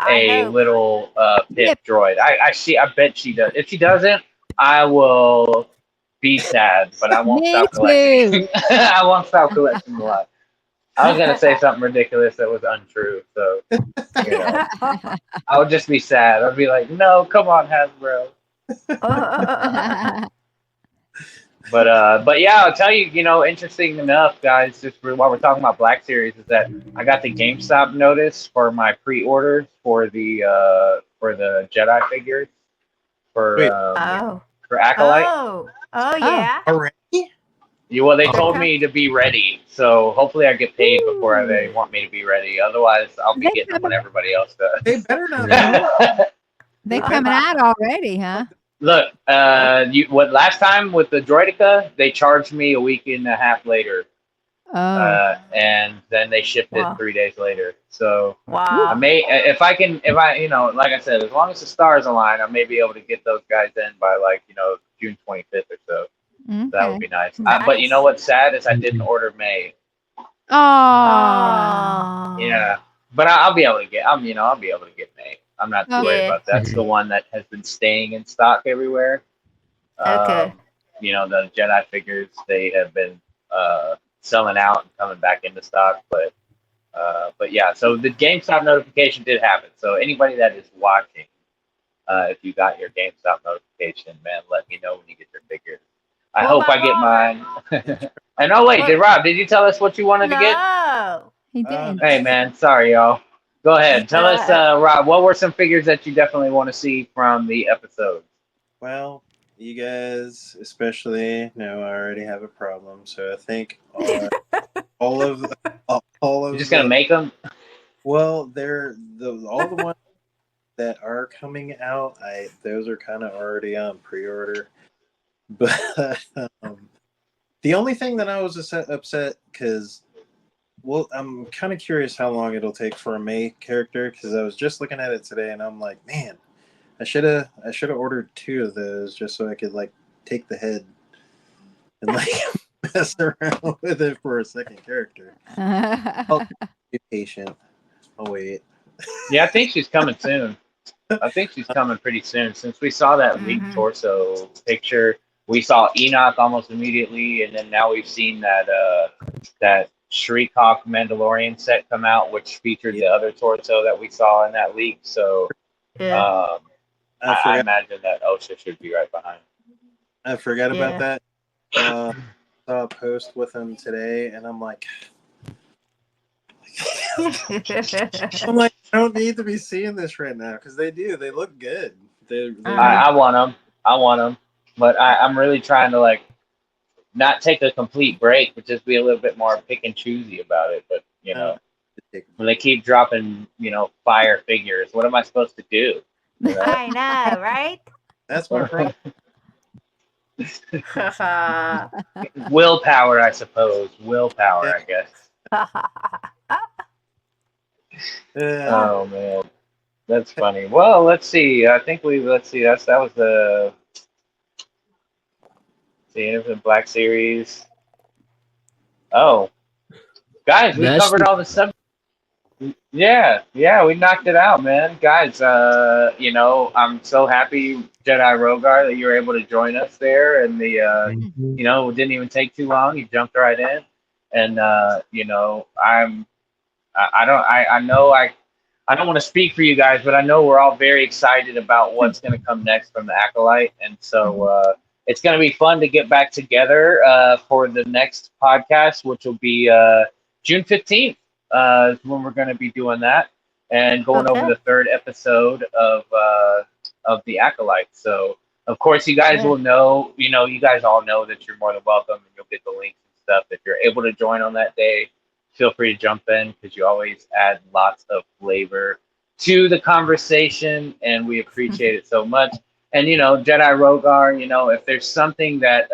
a little pip droid. I bet she does. If she doesn't, I will be sad, but I won't stop collecting. I won't stop collecting the lot. I was gonna say something ridiculous that was untrue, so you know, I would just be sad. I'd be like, "No, come on, Hasbro." But yeah, I'll tell you, you know, interesting enough, guys, just while we're talking about Black Series, is that I got the GameStop notice for my pre-orders for the Jedi figures for Acolyte. Oh yeah. Already? Well, they told me to be ready, so hopefully I get paid before they want me to be ready. Otherwise, I'll be getting them when everybody else does. They better not. They're coming out already, huh? Look, last time with the Droideka, they charged me a week and a half later. And then they shipped it 3 days later. So I may, if I, you know, like I said, as long as the stars align, I may be able to get those guys in by like, you know, June 25th or so. Okay. That would be nice. But you know what's sad is I didn't order May. Oh. Yeah, but I'll be able to get. I'll be able to get May. I'm not too worried about that. That's the one that has been staying in stock everywhere. You know, the Jedi figures, they have been selling out and coming back into stock, but But yeah, so the GameStop notification did happen. So anybody that is watching, if you got your GameStop notification, man, let me know when you get your figures. I What hope I about get Robert? mine. And oh wait, What? Rob, did you tell us what you wanted to get? No. He didn't. Hey man, sorry y'all. Go ahead, tell us, Uh, Rob, what were some figures that you definitely want to see from the episode? Well, you guys especially know I already have a problem, so I think all of all You're of just gonna the make them? well, all the ones that are coming out. Those are kind of already on pre-order, but the only thing that I was upset because. Well, I'm kind of curious how long it'll take for a May character because I was just looking at it today and I'm like, man, I should have ordered 2 of those just so I could like take the head and like mess around with it for a second character. I'll be patient. I'll wait. Yeah, I think she's coming soon. I think she's coming pretty soon. Since we saw that leaked mhm. torso picture, we saw Enoch almost immediately, and then now we've seen that Shriek-Hawk Mandalorian set come out, which featured Yeah, the other torso that we saw in that leak. So Yeah. um, I I forgot. imagine that OSHA should be right behind. I forgot about Yeah. that. Saw a post with him today, and I'm like, I don't need to be seeing this right now because they do. They look good. They Uh-huh. I want them. I want them, but I'm really trying to like not take a complete break, but just be a little bit more pick and choosy about it. But when they keep dropping, fire figures, what am I supposed to do? I know, right? That's my problem. Willpower, I suppose. Willpower, Yeah. I guess. Uh, Oh man, that's funny. Well, let's see. I think let's see. That was the Innocent Black series. Oh, guys, we That's covered all the subjects. Yeah, we knocked it out, man. Guys, I'm so happy, Jedi Rogar, that you were able to join us there, and it didn't even take too long. You jumped right in, and I know I don't want to speak for you guys, but I know we're all very excited about what's going to come next from the Acolyte, and so it's going to be fun to get back together for the next podcast, which will be June 15th. Is when we're going to be doing that and going over Okay. the 3rd episode of the Acolyte. So of course, you guys Yeah. will know. You guys all know that you're more than welcome, and you'll get the links and stuff if you're able to join on that day. Feel free to jump in because you always add lots of flavor to the conversation, and we appreciate it so much. And Jedi Rogar, if there's something that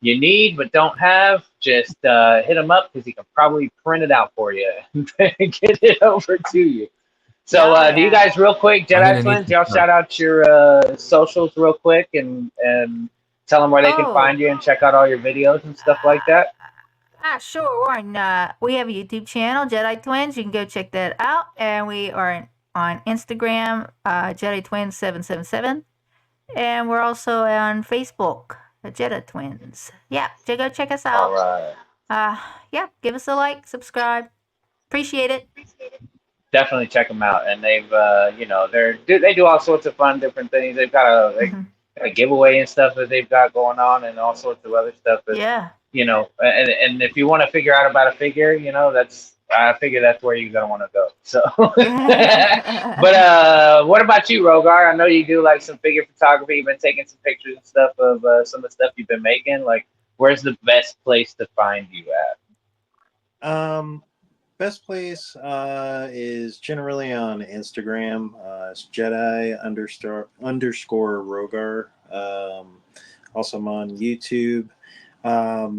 you need but don't have, just hit him up because he can probably print it out for you and get it over to you. So, Yeah, do you yeah. guys real quick, I'm Jedi gonna need Twins, some y'all stuff. shout out your socials real quick and tell them where they can Oh, find you and check out all your videos and stuff like that. sure. We have a YouTube channel, Jedi Twins. You can go check that out. And we are on Instagram, Jedi Twins 777. And we're also on Facebook, the Jedi Twins. Yeah, go check us All out. right. Yeah, give us a like, subscribe. Appreciate it. Definitely check them out. And they've, they do all sorts of fun, different things. They've got a giveaway and stuff that they've got going on, and all sorts of other stuff. That, Yeah. and if you want to figure out about a figure, I figure that's where you're gonna want to go. So, but what about you, Rogar? I know you do like some figure photography. You've been taking some pictures and stuff of some of the stuff you've been making. Like, where's the best place to find you at? Best place is generally on Instagram. It's Jedi__ Rogar. Also, I'm on YouTube. I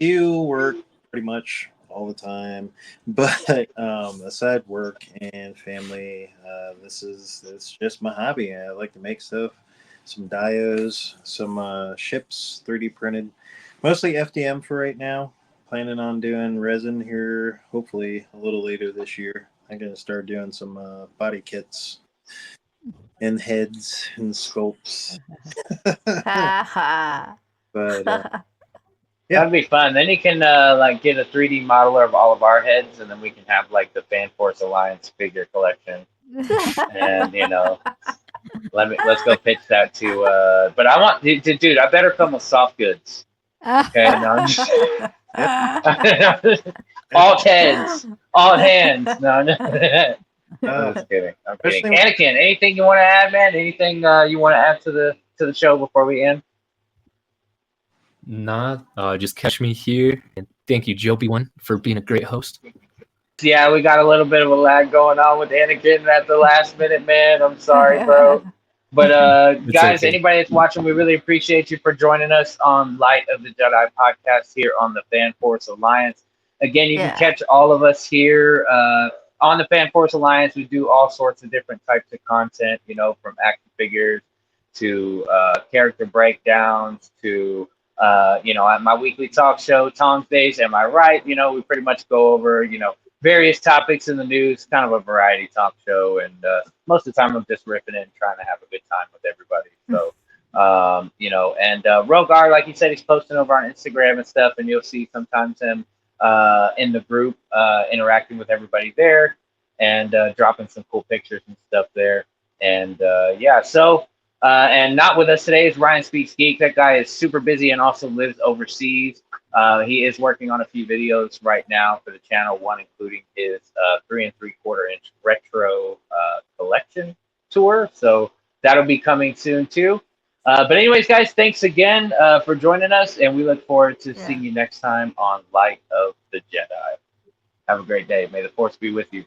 do work pretty much all the time, but aside work and family, it's just my hobby. I like to make stuff, some dios, some ships, 3D printed, mostly FDM for right now. Planning on doing resin here, hopefully a little later this year. I'm gonna start doing some body kits and heads and sculpts. Ha ha. But Yeah. That'd be fun. Then you can like get a 3D modeler of all of our heads, and then we can have like the Fan Force Alliance figure collection. And let's go pitch that to. But I want, dude. I better come with soft goods. Okay, no, I'm just, all heads, all hands. No, no. I'm just kidding. I'm kidding. Anakin, anything you want to add, man? Anything you want to add to the show before we end? Nah, just catch me here. And thank you, Joby1, for being a great host. Yeah, we got a little bit of a lag going on with Anakin at the last minute, man. I'm sorry, bro. But guys, okay. anybody that's watching, we really appreciate you for joining us on Light of the Jedi podcast here on the Fan Force Alliance. Again, you can catch all of us here on the Fan Force Alliance. We do all sorts of different types of content, from action figures to character breakdowns to at my weekly talk show, Tom's Days, Am I Right? We pretty much go over, various topics in the news, kind of a variety talk show. And most of the time I'm just ripping and trying to have a good time with everybody. So, and Rogar, like you said, he's posting over on Instagram and stuff, and you'll see sometimes him in the group interacting with everybody there and dropping some cool pictures and stuff there. And and not with us today is Ryan Speaks Geek. That guy is super busy and also lives overseas. He is working on a few videos right now for the channel, one including his 3 3/4-inch retro collection tour. So that'll be coming soon too. But anyways, guys, thanks again for joining us, and we look forward to seeing you next time on Light of the Jedi. Have a great day. May the Force be with you.